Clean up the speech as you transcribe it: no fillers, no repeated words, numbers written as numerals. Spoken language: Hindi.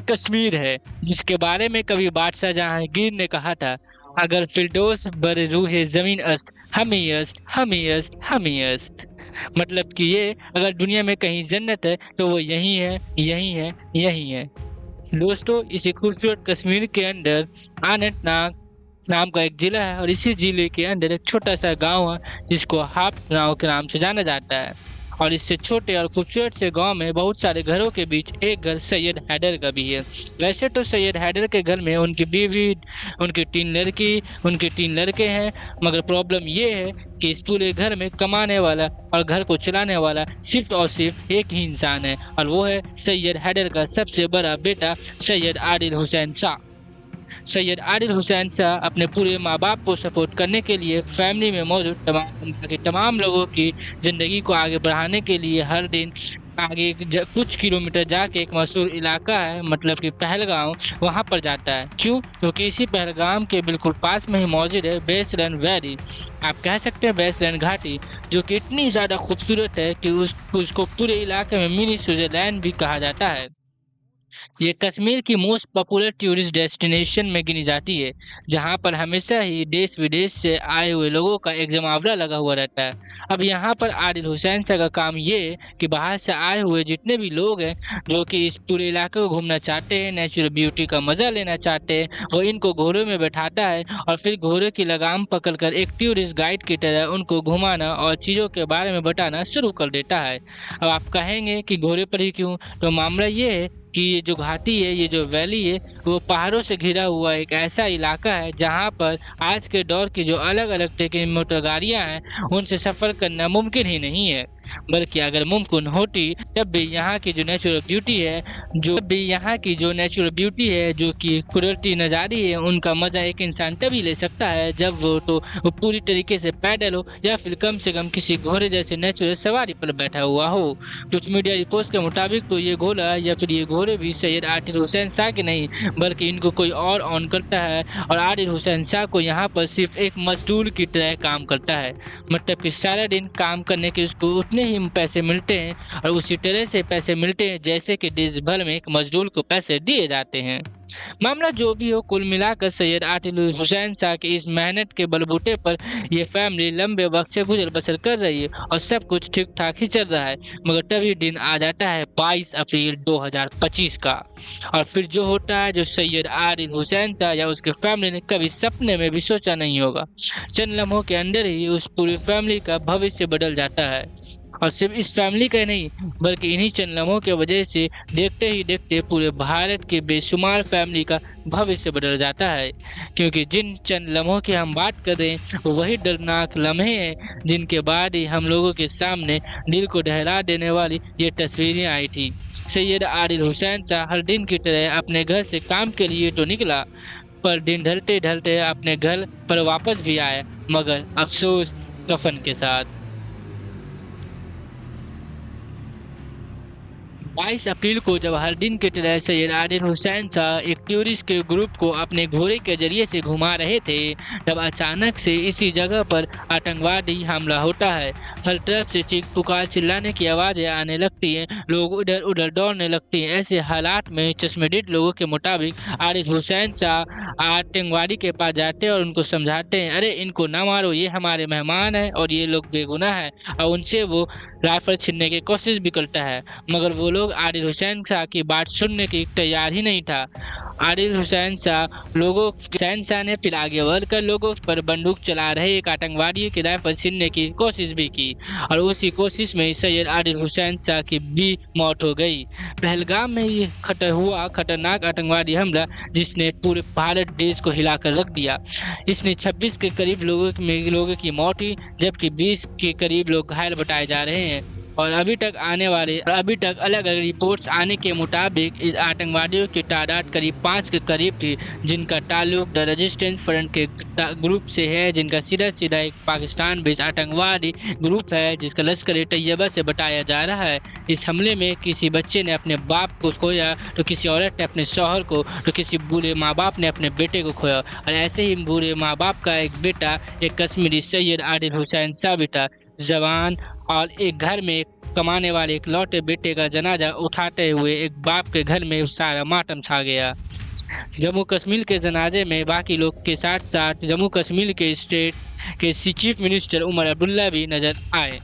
कश्मीर है, जिसके बारे में कभी बादशाह जहांगीर ने कहा था, अगर फिरदौस बर रूहे ज़मीन अस्त, हमी अस्त, हमी अस्त, हमी अस्त। मतलब कि ये अगर दुनिया में कहीं जन्नत है तो वो यही है, यही है, यही है। दोस्तों, इसी खूबसूरत कश्मीर के अंदर अनंतनाग नाम का एक जिला है और इसी जिले के अंदर एक छोटा सा गांव है जिसको हाप गांव के नाम से जाना जाता है। और इससे छोटे और खूबसूरत से गांव में बहुत सारे घरों के बीच एक घर सैयद हैदर का भी है। वैसे तो सैयद हैदर के घर में उनकी बीवी, उनकी 3 लड़की, उनके 3 लड़के हैं, मगर प्रॉब्लम ये है कि इस पूरे घर में कमाने वाला और घर को चलाने वाला सिर्फ और सिर्फ एक ही इंसान है, और वो है सैयद हैदर का सबसे बड़ा बेटा सैयद आदिल हुसैन शाह। सैयद आदिल हुसैन शाह अपने पूरे माँ बाप को सपोर्ट करने के लिए फैमिली में मौजूद तमाम लोगों की ज़िंदगी को आगे बढ़ाने के लिए हर दिन आगे कुछ किलोमीटर जाके एक मशहूर इलाका है, मतलब कि पहलगाम, वहाँ पर जाता है। क्यों? क्योंकि इसी पहलगाम के बिल्कुल पास में ही मौजूद है बेसरन वैली, आप कह सकते हैं बेसरन घाटी, जो कि इतनी ज़्यादा खूबसूरत है कि उसको पूरे इलाके में मिनी स्विट्जरलैंड भी कहा जाता है। ये कश्मीर की मोस्ट पॉपुलर टूरिस्ट डेस्टिनेशन में गिनी जाती है, जहां पर हमेशा ही देश विदेश से आए हुए लोगों का एक जमावड़ा लगा हुआ रहता है। अब यहां पर आदिल हुसैन शाह का काम ये है कि बाहर से आए हुए जितने भी लोग हैं जो कि इस पूरे इलाके को घूमना चाहते हैं, नेचुरल ब्यूटी का मजा लेना चाहते हैं, वो इनको घोड़ों में बैठाता है और फिर घोड़े की लगाम पकड़कर एक टूरिस्ट गाइड की तरह उनको घुमाना और चीज़ों के बारे में बताना शुरू कर देता है। अब आप कहेंगे कि घोड़े पर ही क्यों? तो मामला ये है कि ये जो घाटी है, ये जो वैली है, वो पहाड़ों से घिरा हुआ एक ऐसा इलाका है जहाँ पर आज के दौर की जो अलग अलग तरह की मोटर गाड़ियाँ हैं उनसे सफ़र करना मुमकिन ही नहीं है। बल्कि अगर मुमकिन होती तब भी यहाँ की जो नेचुरल ब्यूटी है, जो कि कुदरती नज़ारे है, उनका मज़ा एक इंसान तभी ले सकता है जब वो पूरी तरीके से पैदल हो या फिर कम से कम किसी घोड़े जैसे नेचुरल सवारी पर बैठा हुआ हो। कुछ मीडिया रिपोर्ट्स के मुताबिक तो ये घोड़ा या फिर ये घोड़े भी सैयद आदिल हुसैन शाह के नहीं, बल्कि इनको कोई और ऑन करता है, और आदिल हुसैन शाह को यहाँ पर सिर्फ एक मजदूर की तरह काम करता है। मतलब कि सारा दिन काम करने के उसको उतने ही पैसे मिलते हैं और उसी तरह से पैसे मिलते हैं जैसे कि देश भर में एक मजदूर को पैसे दिए जाते हैं। मामला जो भी हो, कुल मिलाकर सैयद आदिल हुसैन शाह की इस मेहनत के बलबूते पर यह फैमिली लंबे वक्त से गुजर बसर कर रही है और सब कुछ ठीक ठाक ही चल रहा है। मगर तभी दिन आ जाता है 22 अप्रैल 2025 का, और फिर जो होता है जो सैयद आदिल हुसैन शाह या उसके फैमिली ने कभी सपने में भी सोचा नहीं होगा। चंद लम्हों के अंदर ही उस पूरी फैमिली का भविष्य बदल जाता है, और सिर्फ इस फैमिली का ही नहीं, बल्कि इन्हीं चंद लम्हों के वजह से देखते ही देखते पूरे भारत के बेशुमार फैमिली का भविष्य बदल जाता है। क्योंकि जिन चंद लम्हों की हम बात कर रहे हैं वो वही दर्दनाक लम्हे हैं जिनके बाद ही हम लोगों के सामने दिल को दहला देने वाली ये तस्वीरें आई थी। सैयद आदिल हुसैन शाह हर दिन की तरह अपने घर से काम के लिए तो निकला, पर दिन ढलते ढलते अपने घर पर वापस भी आया, मगर अफसोस कफन के साथ। 22 अप्रैल को जब हर दिन की तरह सैयद आदिल हुसैन शाह एक टूरिस्ट के ग्रुप को अपने घोड़े के जरिए से घुमा रहे थे, तब अचानक से इसी जगह पर आतंकवादी हमला होता है। हर तरफ से चीख पुकार चिल्लाने की आवाज़ें आने लगती हैं, लोग इधर उधर दौड़ने लगते हैं। ऐसे हालात में चश्मदीद लोगों के मुताबिक आदिल हुसैन शाह आतंकवादी के पास जाते हैं और उनको समझाते हैं, अरे इनको ना मारो, ये हमारे मेहमान हैं और ये लोग बेगुनाह हैं, और उनसे वो राइफल छीनने की कोशिश भी करता है। मगर वो लोग आदिल हुसैन शाह की बात सुनने की तैयार ही नहीं था। आदिल हुसैन शाह ने फिर आगे बढ़कर लोगों पर बंदूक चला रहे एक आतंकवादी की राइफल छीनने की कोशिश भी की, और उसी कोशिश में सैयद आदिल हुसैन शाह की भी मौत हो गई। पहलगाम में ये खतरनाक आतंकवादी हमला जिसने पूरे भारत देश को हिलाकर रख दिया। इसने 26 के करीब लोगों की मौत हुई, जबकि 20 के करीब लोग घायल बताए जा रहे हैं। और अभी तक अलग अलग रिपोर्ट्स आने के मुताबिक इस आतंकवादियों की तादाद करीब 5 के करीब थी, जिनका ताल्लुक द रेजिस्टेंस फ्रंट के ग्रुप से है, जिनका सीधा एक पाकिस्तान बेस्ड आतंकवादी ग्रुप है जिसका लश्कर तैयबा से बताया जा रहा है। इस हमले में किसी बच्चे ने अपने बाप को खोया, तो किसी औरत ने अपने शौहर को, तो किसी बूढ़े माँ बाप ने अपने बेटे को खोया, और ऐसे ही बूढ़े माँ बाप का एक बेटा, एक कश्मीरी सैयद आदिल हुसैन शाह भी था, जवान, और एक घर में एक कमाने वाले इकलौते बेटे का जनाजा उठाते हुए एक बाप के घर में सारा मातम छा गया। जम्मू कश्मीर के जनाजे में बाकी लोग के साथ साथ जम्मू कश्मीर के स्टेट के चीफ मिनिस्टर उमर अब्दुल्ला भी नजर आए।